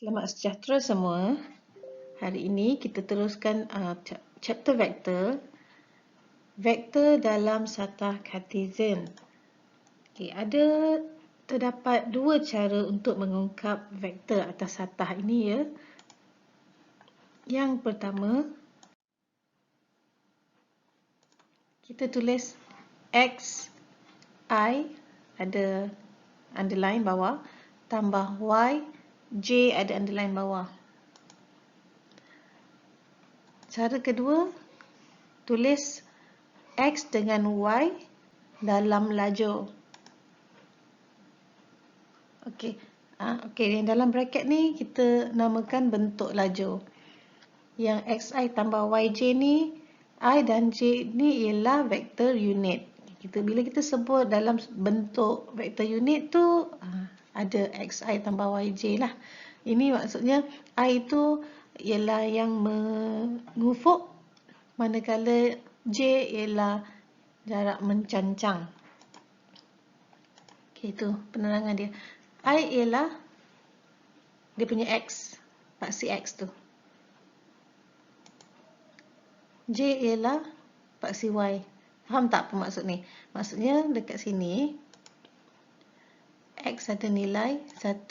Selamat sejahtera semua. Hari ini kita teruskan chapter vektor. Vektor dalam satah Cartesian. Terdapat dua cara untuk mengungkap vektor atas satah ini ya. Yang pertama, kita tulis x I ada underline bawah tambah y j ada underline bawah. Cara kedua, tulis x dengan y dalam lajur. Okey, yang dalam bracket ni kita namakan bentuk lajur. Yang xi tambah yj ni, I dan j ni ialah vektor unit. Bila kita sebut dalam bentuk vektor unit tu, ada xi tambah yj lah. Ini maksudnya I itu ialah yang mengufuk, manakala j ialah jarak mencancang. Itu penerangan dia. I ialah dia punya x, paksi x tu. J ialah paksi y. Faham tak apa maksud ni? Maksudnya dekat sini x ada nilai 1.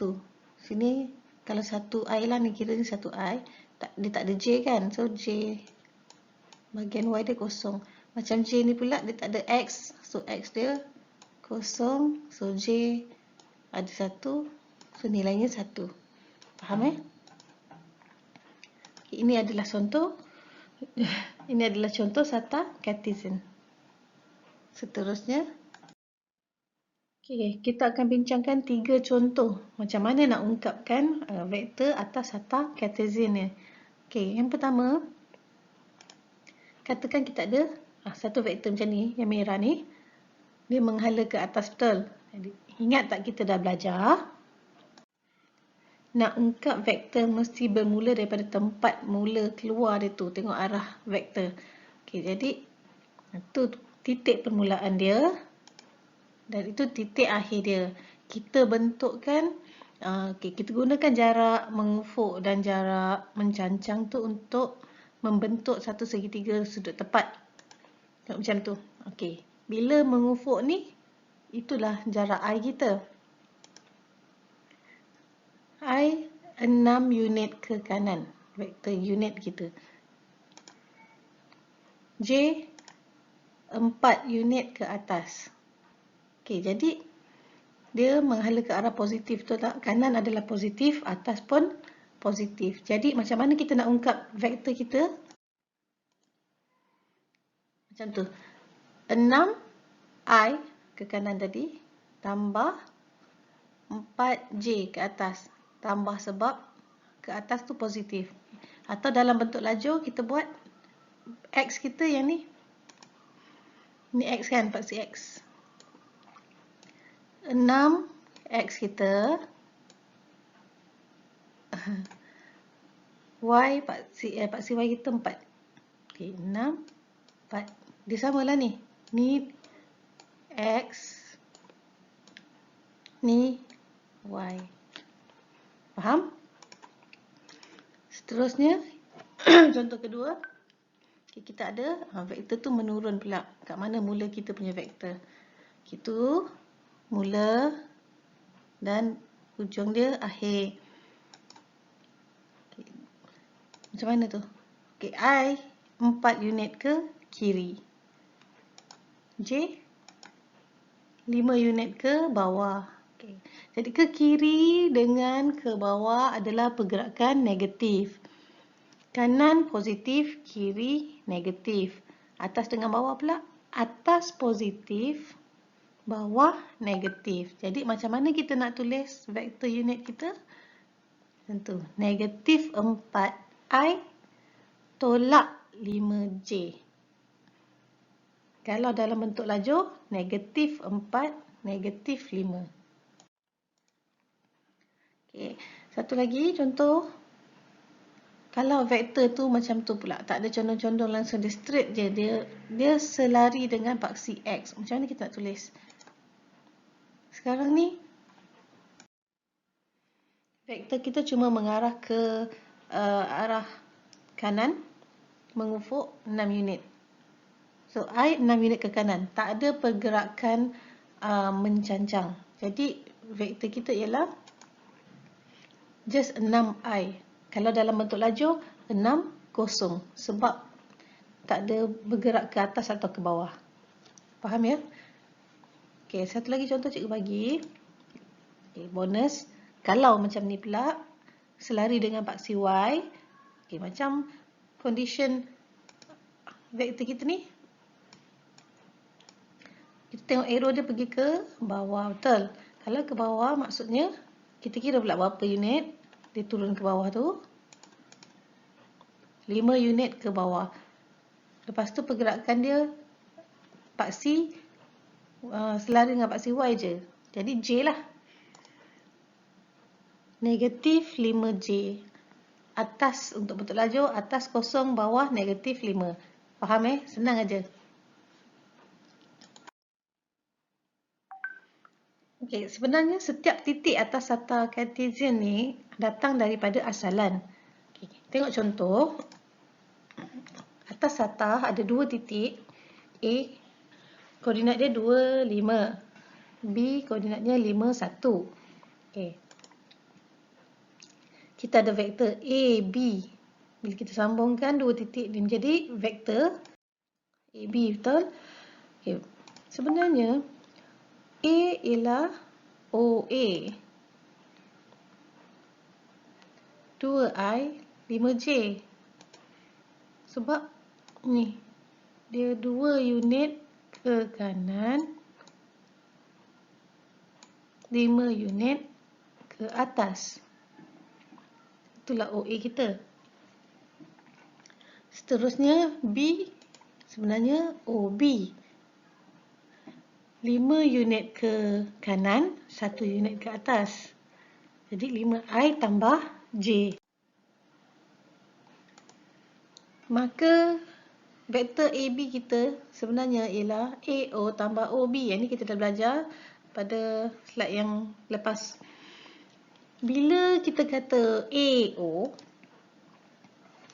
Sini kalau 1i lah ni, kira ni 1i. Dia tak ada j kan? So j bahagian y dia kosong. Macam j ni pula dia tak ada x. So x dia kosong. So j ada 1. So nilainya 1. Faham Ini adalah contoh. Ini adalah contoh satah Cartesian. Seterusnya, kita akan bincangkan 3 contoh macam mana nak ungkapkan vektor atas satah Cartesian ni. Yang pertama, katakan kita ada satu vektor macam ni, yang merah ni, dia menghala ke atas betul. Ingat tak kita dah belajar? Nak ungkap vektor mesti bermula daripada tempat mula keluar dia tu. Tengok arah vektor. Jadi tu titik permulaan dia dan itu titik akhir dia. Kita bentukkan, kita gunakan jarak mengufuk dan jarak mencancang tu untuk membentuk satu segitiga sudut tepat. Macam tu. Bila mengufuk ni, itulah jarak I kita. I 6 unit ke kanan, vektor unit kita. J 4 unit ke atas. Jadi dia menghala ke arah positif tu tak? Kanan adalah positif, atas pun positif. Jadi macam mana kita nak ungkap vektor kita? Macam tu. 6I ke kanan tadi tambah 4J ke atas. Tambah sebab ke atas tu positif. Atau dalam bentuk lajur kita buat X kita yang ni. Ni X kan, paksi X. 6X kita. Y paksi Y kita 4. 6, 4. Dia samalah ni. Ni X. Ni Y. Faham? Seterusnya, contoh kedua. Kita ada vektor tu menurun pula. Kat mana mula kita punya vektor? Itu mula dan ujung dia akhir. Macam mana tu? I 4 unit ke kiri. J 5 unit ke bawah. Jadi ke kiri dengan ke bawah adalah pergerakan negatif. Kanan positif, kiri negatif. Atas dengan bawah pula, atas positif, bawah negatif. Jadi macam mana kita nak tulis vektor unit kita? Tentu, negatif 4I tolak 5J. Kalau dalam bentuk lajur, negatif 4, negatif 5. Satu lagi contoh. Kalau vektor tu macam tu pula, tak ada condong-condong, langsung dia straight je. Dia selari dengan paksi X. Macam mana kita nak tulis? Sekarang ni, Vektor kita cuma mengarah ke arah kanan, mengufuk 6 unit. So, I 6 unit ke kanan. Tak ada pergerakan mencancang. Jadi, vektor kita ialah just 6I. Kalau dalam bentuk lajur, 6, kosong. Sebab tak ada bergerak ke atas atau ke bawah. Faham ya? Okey, satu lagi contoh cikgu bagi. Okay, bonus. Kalau macam ni pula, selari dengan paksi Y. Okay, macam condition vektor kita ni. Kita tengok arrow dia pergi ke bawah. Betul. Kalau ke bawah maksudnya, kita kira pula berapa unit. Dia turun ke bawah tu. 5 unit ke bawah. Lepas tu pergerakan dia paksi selari dengan paksi Y je. Jadi J lah. Negatif 5J. Atas untuk bentuk lajur, atas kosong, bawah negatif 5. Faham Senang aja. Okey, sebenarnya setiap titik atas sata Cartesian ni datang daripada asalan. Okay, tengok contoh. Atas sata ada 2 titik. A, koordinat dia 2, 5. B, koordinatnya 5, 1. Okay. Kita ada vektor A, B. Bila kita sambungkan 2 titik ni menjadi vektor AB, betul? Okay. Sebenarnya, A ialah OA. 2I, 5J. Sebab ni, dia 2 unit ke kanan, 5 unit ke atas. Itulah OA kita. Seterusnya, B sebenarnya OB. 5 unit ke kanan, 1 unit ke atas. Jadi 5I tambah J. Maka vektor AB kita sebenarnya ialah AO tambah OB. Yang ni kita dah belajar pada slide yang lepas. Bila kita kata AO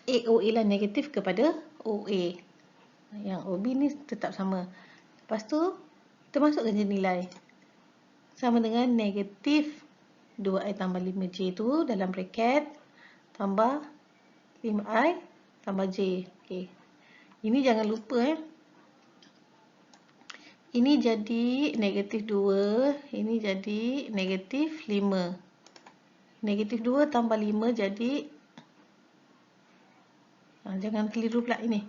ialah negatif kepada OA. Yang OB ni tetap sama. Lepas tu, kita masukkan je nilai. Sama dengan negatif 2I tambah 5J tu dalam bracket. Tambah 5I tambah J. Okay. Ini jangan lupa Ini jadi negatif 2. Ini jadi negatif 5. Negatif 2 tambah 5 jadi jangan keliru pula ini.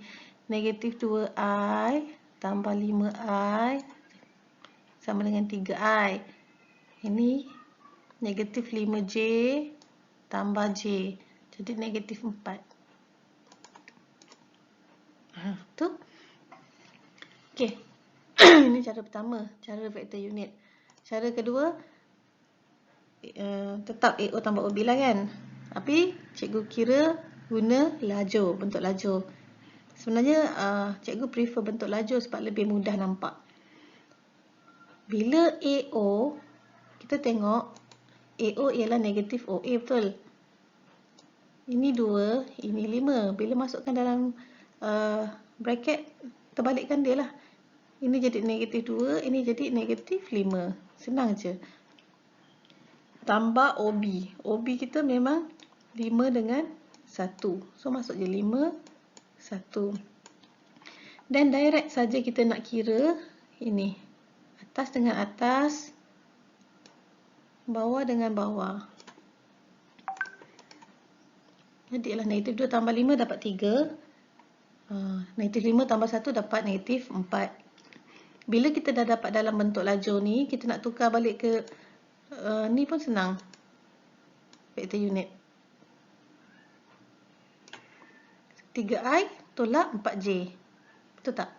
Negatif 2I tambah 5I sama dengan 3I. Ini negatif 5J tambah J. Jadi negatif 4. Tu. Okey. Ini cara pertama, cara vektor unit. Cara kedua, tetap AO tambah OB lah kan. Tapi cikgu kira guna lajur, bentuk lajur. Sebenarnya cikgu prefer bentuk lajur sebab lebih mudah nampak. Bila AO, kita tengok AO ialah negatif OA, betul? Ini 2, ini 5. Bila masukkan dalam bracket, terbalikkan dia lah. Ini jadi negatif 2, ini jadi negatif 5. Senang je. Tambah OB. OB kita memang 5 dengan 1. So, masuk je 5, 1. Dan direct saja kita nak kira ini. Atas dengan atas, bawah dengan bawah. Jadi ialah negatif 2 tambah 5 dapat 3. Negatif 5 tambah 1 dapat negatif 4. Bila kita dah dapat dalam bentuk lajur ni, kita nak tukar balik ke ni pun senang. Vektor unit. 3I tolak 4J. Betul tak?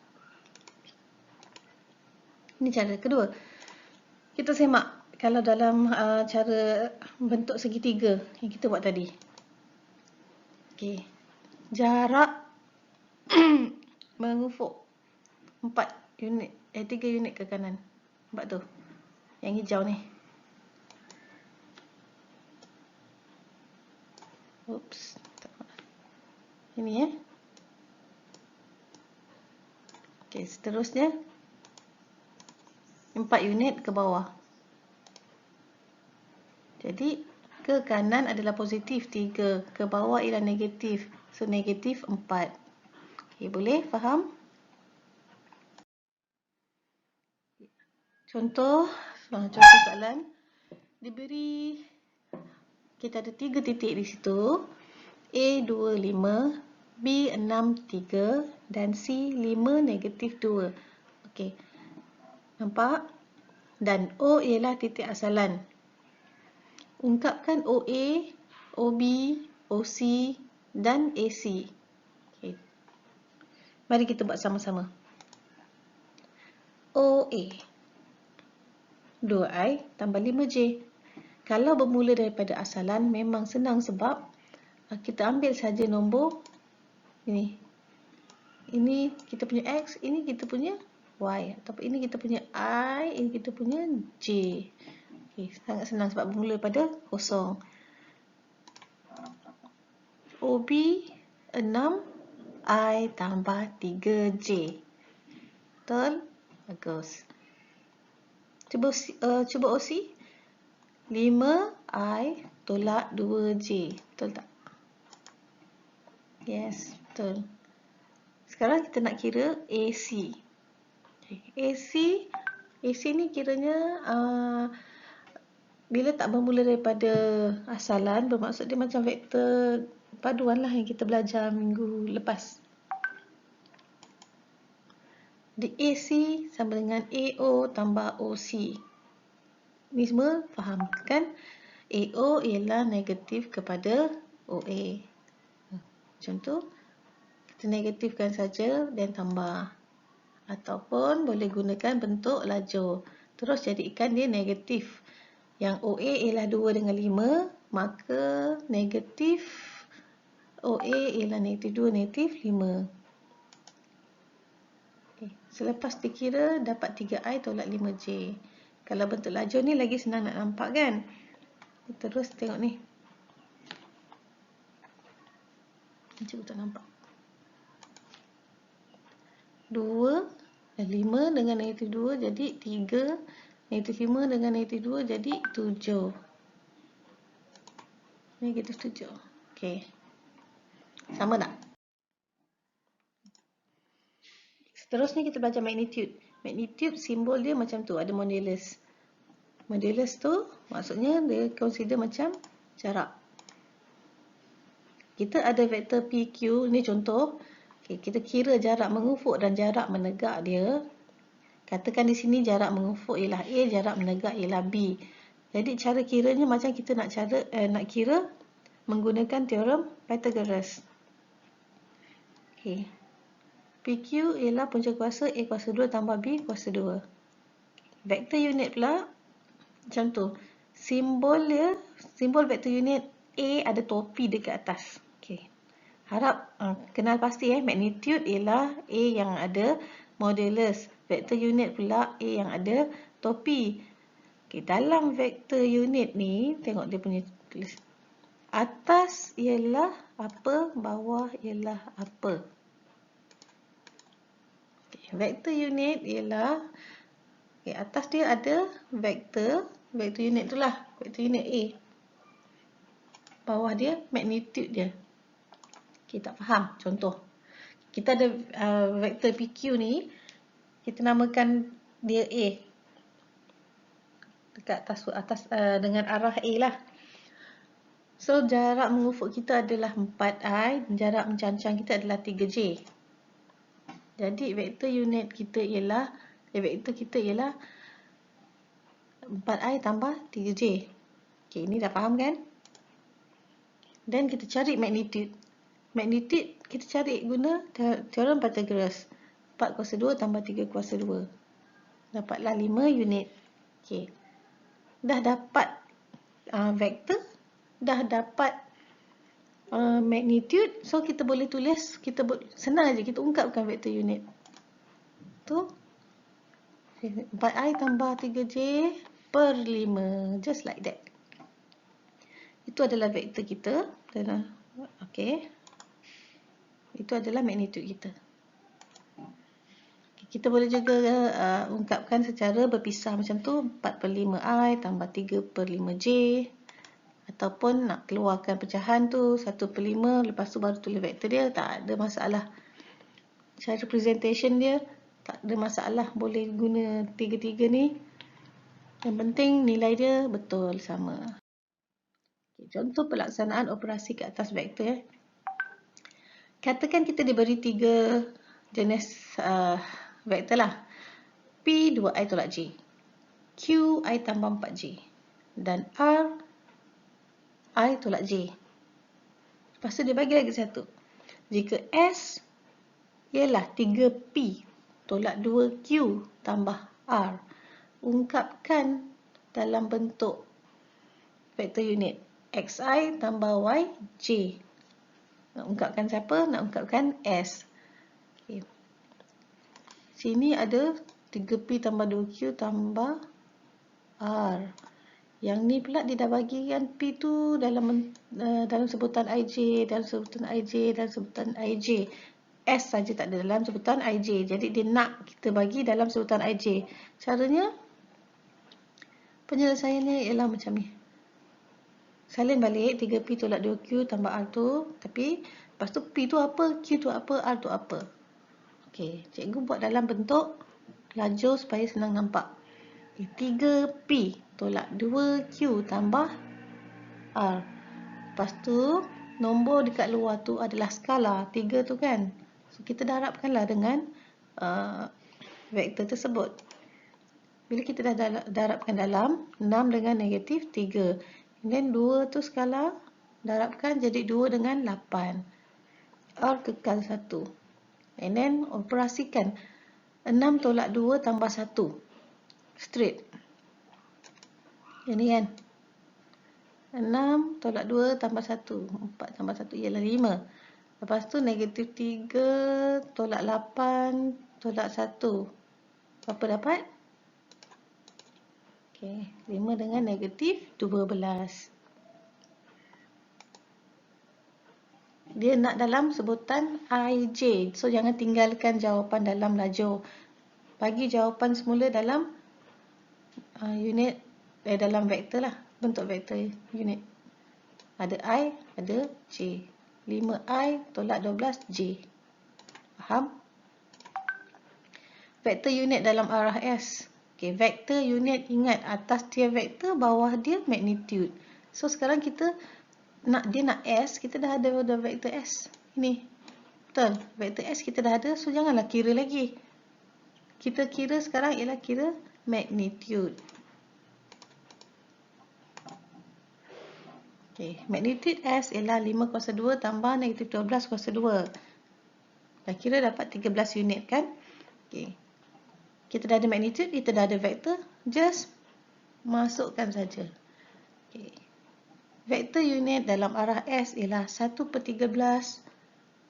Ini cara kedua. Kita semak kalau dalam cara bentuk segitiga yang kita buat tadi. Okey. Jarak mengufuk 4 unit, 3 unit ke kanan. Nampak tu? Yang hijau ni. Oops. Ini Okey, seterusnya 4 unit ke bawah. Jadi ke kanan adalah positif 3, ke bawah ialah negatif. So negatif 4. Okey, boleh faham? Contoh soalan diberi, kita ada 3 titik di situ. A 25, B 63 dan C 5 negatif 2. Okey. Nampak? Dan O ialah titik asalan. Ungkapkan OA, OB, OC dan AC. Okey. Mari kita buat sama-sama. OA 2I tambah 5J. Kalau bermula daripada asalan memang senang sebab kita ambil saja nombor ini. Ini kita punya X, ini kita punya Y. Ataupun ini kita punya I, ini kita punya J. Okay, sangat senang sebab bermula daripada kosong. OB 6, I tambah 3J. Betul? Bagus. Cuba OC. 5I tolak 2J. Betul tak? Yes, betul. Sekarang kita nak kira AC. AC ni kiranya bila tak bermula daripada asalan, bermaksud dia macam vektor paduan lah yang kita belajar minggu lepas. Di AC sama dengan AO tambah OC. Ni semua faham kan? AO ialah negatif kepada OA. Contoh, kita negatifkan saja dan tambah. Ataupun boleh gunakan bentuk lajur. Terus jadikan dia negatif. Yang OA ialah 2 dengan 5, maka negatif OA ialah negatif 2, negatif 5. Okay. Selepas dikira, dapat 3I tolak 5J. Kalau bentuk lajur ni lagi senang nak nampak kan? Terus tengok ni. Cuba tak nampak. 2 dan 5 dengan negatif 2 jadi 3. Negatif 5 dengan negatif 2 jadi 7. Negatif 7. Okey. Sama tak? Seterusnya kita belajar magnitude. Magnitude simbol dia macam tu, ada modulus. Modulus tu maksudnya dia consider macam jarak. Kita ada vektor PQ, ni contoh. Okay, kita kira jarak mengufuk dan jarak menegak dia. Katakan di sini jarak mengufuk ialah A, jarak menegak ialah B. Jadi cara kiranya macam kita nak kira menggunakan teorem Pythagoras. Okay. PQ ialah punca kuasa A kuasa 2 tambah B kuasa 2. Vektor unit pula, contoh, simbol vektor unit A ada topi dekat atas. Okay. Harap kenal pasti magnitude ialah A yang ada modulus. Vektor unit pula A yang ada topi. Okay, dalam vektor unit ni, tengok dia punya tulis. Atas ialah apa, bawah ialah apa. Okay, vektor unit ialah, okay, atas dia ada vektor unit tu lah, vektor unit A. Bawah dia magnitude dia. Okay, tak faham? Contoh. Kita ada vektor PQ ni, kita namakan dia A. Dekat atas dengan arah A lah. So, jarak mengufuk kita adalah 4I, jarak mencancang kita adalah 3J. Jadi, vektor kita ialah 4I tambah 3J. Okay, ini dah faham kan? Dan kita cari magnitude. Magnitude kita cari guna teorem Pythagoras. 4 kuasa 2 tambah 3 kuasa 2. Dapatlah 5 unit. Okay. Dah dapat vektor, dah dapat magnitude. So, kita boleh tulis, senang aja kita ungkapkan vektor unit. Tu 4I tambah 3J per 5. Just like that. Itu adalah vektor kita. Okey. Itu adalah magnitude kita. Kita boleh juga ungkapkan secara berpisah macam tu, 4/5i tambah 3/5j, ataupun nak keluarkan pecahan tu 1/5, lepas tu baru tulis vektor dia, tak ada masalah. Cara presentation dia tak ada masalah, boleh guna tiga-tiga ni. Yang penting nilai dia betul sama. Contoh pelaksanaan operasi ke atas vektor. Katakan kita diberi 3 jenis vektor lah. P 2i tolak J, Q I tambah 4J, dan R I tolak J. Lepas tu dia bagi lagi satu. Jika S ialah 3P tolak 2Q tambah R, ungkapkan dalam bentuk vektor unit XI tambah YJ. Nak ungkapkan siapa? Nak ungkapkan S. Okay. Sini ada 3P tambah 2Q tambah R. Yang ni pula dia dah bagikan P tu dalam sebutan IJ, dalam sebutan IJ, dalam sebutan IJ. S saja tak ada dalam sebutan IJ. Jadi dia nak kita bagi dalam sebutan IJ. Caranya, penyelesaiannya ialah macam ni. Salin balik 3P tolak 2Q tambah R tu. Tapi lepas tu P tu apa, Q tu apa, R tu apa. Okey, cikgu buat dalam bentuk lajur supaya senang nampak. 3P tolak 2Q tambah R. Lepas tu nombor dekat luar tu adalah skala 3 tu kan. So kita darabkanlah dengan vektor tersebut. Bila kita dah darabkan dalam 6 dengan negatif 3. And then 2 tu skala darabkan jadi 2 dengan 8. R kekal 1. And then operasikan 6 tolak 2 tambah 1. Straight. Ini kan. 6 tolak 2 tambah 1. 4 tambah 1 ialah 5. Lepas tu negatif 3 tolak 8 tolak 1. Berapa dapat? Okey, 5 dengan negatif 12. Dia nak dalam sebutan IJ. So jangan tinggalkan jawapan dalam lajur. Bagi jawapan semula dalam unit dalam vektor lah, bentuk vektor unit. Ada I, ada J. 5I tolak 12J. Faham? Vektor unit dalam arah S. Okey, vektor unit, ingat atas dia vektor, bawah dia magnitude. So sekarang kita dia nak S, kita dah ada vektor S. Ini. Betul. Vektor S kita dah ada, so janganlah kira lagi. Kita kira sekarang ialah kira magnitude. Okey, magnitude S ialah 5 kuasa 2 tambah negatif 12 kuasa 2. Dah kira dapat 13 unit kan? Okey. Kita dah ada magnitude, kita dah ada vektor, just masukkan saja. Okey. Vektor unit dalam arah S ialah 1/13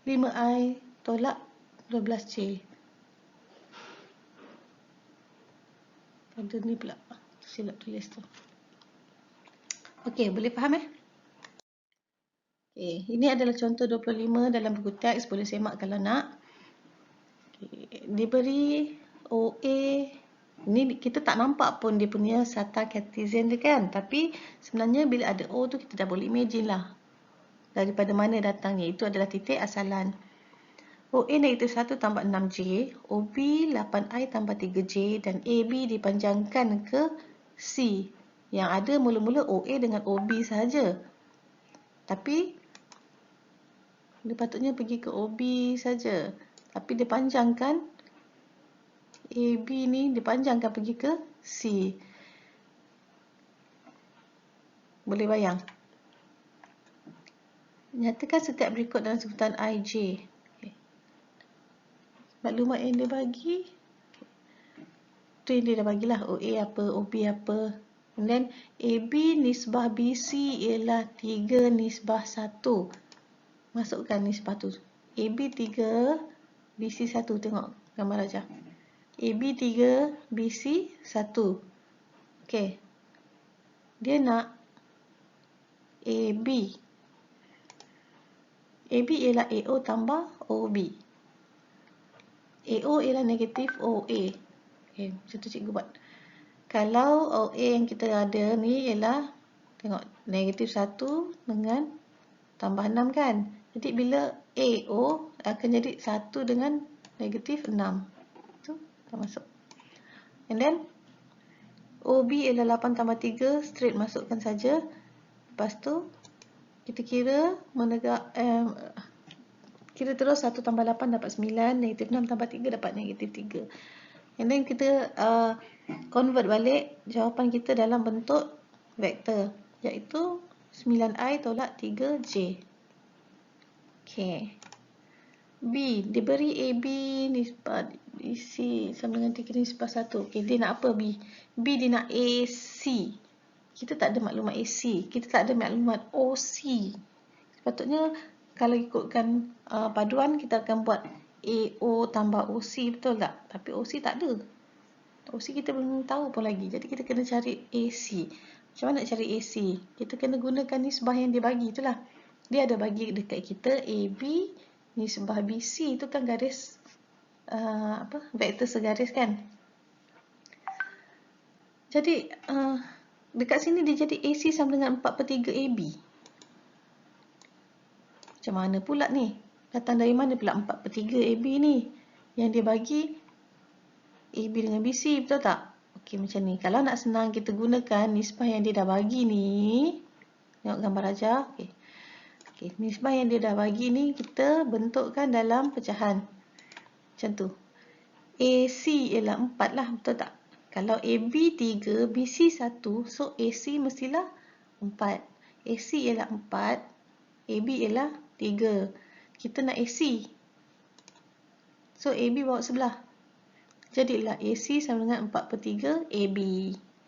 5i tolak 12j. Pada ni pula silap tulis tu. Okey, boleh faham Okey, ini adalah contoh 25 dalam buku teks, boleh semak kalau nak. Okay. Diberi OA, ni kita tak nampak pun dia punya sata Cartesian dia kan, tapi sebenarnya bila ada O tu kita dah boleh imagine lah daripada mana datangnya. Itu adalah titik asalan. OA negatif 1 tambah 6J, OB 8I tambah 3J, dan AB dipanjangkan ke C. Yang ada mula-mula OA dengan OB sahaja. Tapi dia patutnya pergi ke OB saja. Tapi dia panjangkan AB ni, dipanjangkan pergi ke C. Boleh bayang? Nyatakan setiap berikut dalam sebutan IJ. Okay. Maklumat yang dia bagi, tu yang dia dah bagilah. OA apa, OB apa. And then AB nisbah BC ialah 3 nisbah 1. Masukkan nisbah tu. AB 3, BC 1. Tengok gambar Raja. AB 3, BC 1. Okey. Dia nak AB. AB ialah AO tambah OB. AO ialah negatif OA. Okay, macam tu cikgu buat. Kalau OA yang kita ada ni ialah, tengok, negatif 1 dengan tambah 6 kan. Jadi bila AO akan jadi 1 dengan negatif 6. Tu tak masuk. And then OB ialah 8 tambah 3, straight masukkan saja. Lepas tu kita kira kira terus 1 tambah 8 dapat 9, negatif 6 tambah 3 dapat negatif 3. And then kita convert balik jawapan kita dalam bentuk vektor, iaitu 9i tolak 3j. Okay. B, diberi AB nisbah DC sama dengan 3 nisbah 1. Okay, dia nak apa B? B dia nak AC. Kita tak ada maklumat AC. Kita tak ada maklumat OC. Sepatutnya kalau ikutkan paduan, kita akan buat AO tambah OC, betul tak? Tapi OC tak ada. OC kita belum tahu pun lagi. Jadi kita kena cari AC. Macam mana nak cari AC? Kita kena gunakan nisbah yang dia bagi, itulah. Dia ada bagi dekat kita AB nisbah BC, itu kan garis vektor segaris kan. Jadi dekat sini dia jadi AC sama dengan 4/3 AB. Macam mana pula ni? Datang dari mana pula 4/3 AB ni? Yang dia bagi AB dengan BC, betul tak? Okey, macam ni. Kalau nak senang, kita gunakan nisbah yang dia dah bagi ni. Tengok gambar aja. Okey. Okey, nisbah yang dia dah bagi ni, kita bentukkan dalam pecahan. Macam tu. AC ialah 4 lah, betul tak? Kalau AB 3, BC 1, so AC mestilah 4. AC ialah 4, AB ialah 3. Kita nak AC. So AB bawa sebelah. Jadilah AC sama dengan 4/3 AB.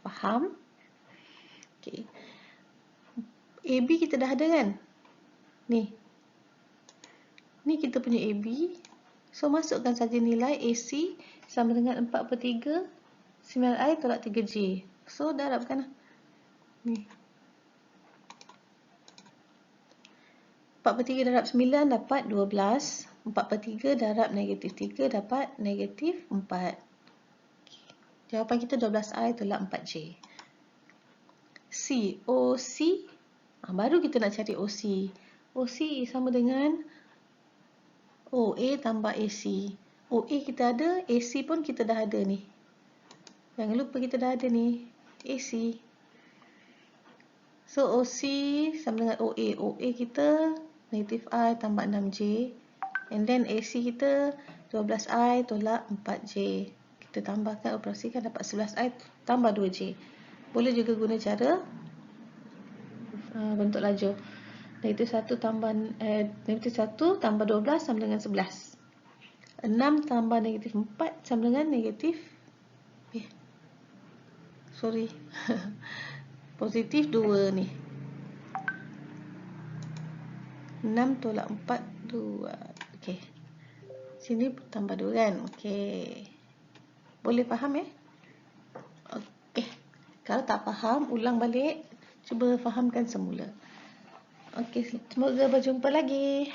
Faham? Okay. AB kita dah ada kan? Ni. Ni kita punya AB. So masukkan saja nilai AC sama dengan 4/3 9i tolak 3j. So darabkan lah. Ni. 4/3 darab 9 dapat 12. 4/3 darab negatif 3 dapat negatif 4. Jawapan kita 12i tolak 4j. C, OC. Baru kita nak cari OC. OC sama dengan OA tambah AC. OA kita ada, AC pun kita dah ada ni. Jangan lupa kita dah ada ni, AC. So OC sama dengan OA. OA kita negatif I tambah 6J. And then AC kita 12I tolak 4J. Kita tambahkan, operasikan, dapat 11I tambah 2J. Boleh juga guna cara bentuk lajur. Negatif 1 tambah 12 sama dengan 11. 6 tambah negatif 4 sama dengan negatif positif 2 ni. 6 tolak 4, 2. Okey. Sini tambah 2 kan? Okey. Boleh faham ya? Okey. Kalau tak faham, ulang balik. Cuba fahamkan semula. Okey, semoga berjumpa lagi.